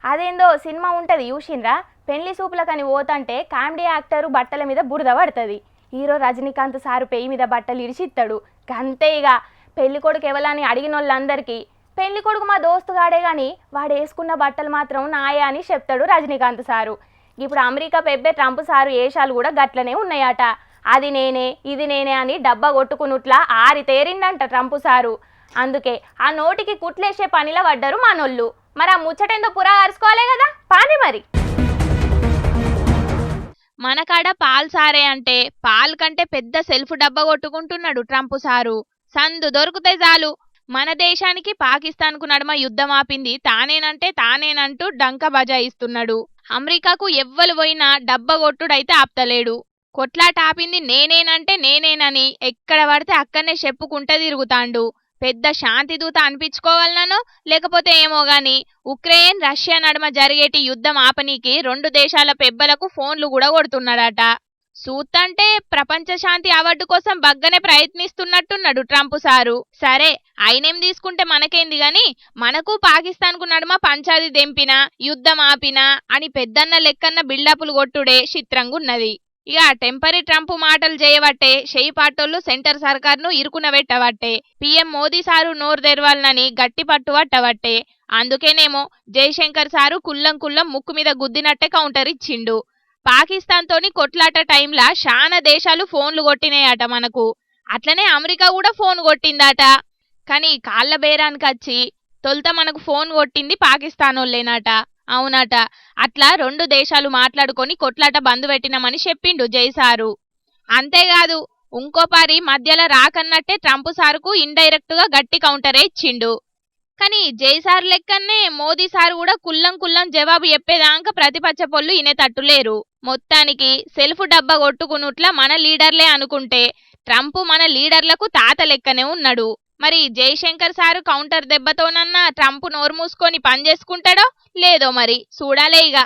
అదేందో సినిమా ఉంటది చూసిండ్రా, పెళ్లి సూపులకని పోతంటే కామెడీ యాక్టర్ బట్టల మీద బురద పడుతుంది. హీరో రజనీకాంత్ సారు పెయి మీద బట్టలు ఇడిచిస్తాడు. గంతే ఇక పెళ్లి కొడుకు ఎవలని అడిగిన వాళ్ళందరికీ పెళ్లి కొడుకు మా దోస్తుగాడే కానీ వాడు వేసుకున్న బట్టలు మాత్రం నాయే అని చెప్తాడు రజనీకాంత్ సారు. ఇప్పుడు అమెరికా పెబ్బే ట్రంప్ సారు వేషాలు కూడా గట్లనే ఉన్నాయట. అది నేనే ఇది నేనే అని డబ్బా కొట్టుకున్నట్లా ఆరితేరిండంట ట్రంప్ సారు. అందుకే ఆ నోటికి కుట్లేసే పనిలో పడ్డారు మనోళ్ళు. మరి ఆ ముచ్చటేందో పురా అరుచుకోవాలే కదా, పాని మరి. మన కాడ పాల్ సారే అంటే పాల్ కంటే పెద్ద సెల్ఫ్ డబ్బా కొట్టుకుంటున్నాడు ట్రంప్ సారు. సందు దొరికితే చాలు మన దేశానికి పాకిస్తాన్కు నడుమ యుద్ధం ఆపింది తానేనంటే తానేనంటూ డంక బజాయిస్తున్నాడు. అమెరికాకు ఎవ్వలు పోయినా డబ్బా కొట్టుడైతే ఆప్తలేడు. కొట్లాట ఆపింది నేనేనంటే నేనేనని ఎక్కడ పడితే అక్కడనే చెప్పుకుంటే తిరుగుతాండు. పెద్ద శాంతి దూత అనిపించుకోవాలనో లేకపోతే ఏమో గాని ఉక్రెయిన్ రష్యా నడుమ జరిగేటి యుద్ధం ఆపనీకి రెండు దేశాల పెబ్బలకు ఫోన్లు కూడా కొడుతున్నాడట. సూత్తంటే ప్రపంచ శాంతి అవార్డు కోసం బగ్గనే ప్రయత్నిస్తున్నట్టున్నాడు ట్రంప్ సారు. సరే ఆయనేం తీసుకుంటే మనకేంది గాని మనకు పాకిస్తాన్కు నడుమ పంచాది దెంపినా యుద్ధం ఆపినా అని పెద్దన్న లెక్కన్న బిల్డప్లు కొట్టుడే చిత్రంగున్నది. ఇక టెంపరీ ట్రంప్ మాటలు చేయబట్టే షెయి పాటోళ్లు సెంటర్ సర్కార్ను ఇరుకున పెట్టబట్టే పీఎం మోదీ సారు నోరు తెరవాలనని గట్టి పట్టు పట్టబట్టే అందుకేనేమో జయశంకర్ సారు కుల్లం ముక్కు మీద గుద్దినట్టే కౌంటర్ ఇచ్చిండు. పాకిస్తాన్ తోని కొట్లాట టైంలా శానా దేశాలు ఫోన్లు కొట్టినాయట మనకు. అట్లనే అమెరికా కూడా ఫోన్ కొట్టిందట. కానీ కాళ్ళ బేరానికి వచ్చి తొలుత మనకు ఫోన్ కొట్టింది పాకిస్తానోళ్ళేనట. అవునట. అట్లా రెండు దేశాలు మాట్లాడుకొని కొట్లాట బంద్ పెట్టినామని చెప్పిండు జైసారు. అంతేకాదు ఇంకోపారి మధ్యలో రాకన్నట్టే ట్రంప్ సారుకు ఇండైరెక్ట్ గా గట్టి కౌంటరే ఇచ్చిండు. కానీ జైసార్ లెక్కనే మోదీ సారు కూడా కుల్లం జవాబు చెప్పేదాకా ప్రతిపక్ష పొల్లు ఇనేతట్టులేరు. మొత్తానికి సెల్ఫ్ డబ్బా కొట్టుకున్నట్లా మన లీడర్లే అనుకుంటే ట్రంప్ మన లీడర్లకు తాత లెక్కనే ఉన్నాడు. మరి జయశంకర్ సారు కౌంటర్ దెబ్బతోనన్నా ట్రంప్ నోరు మూసుకొని పని చేసుకుంటాడో లేదో మరి చూడాలే ఇక.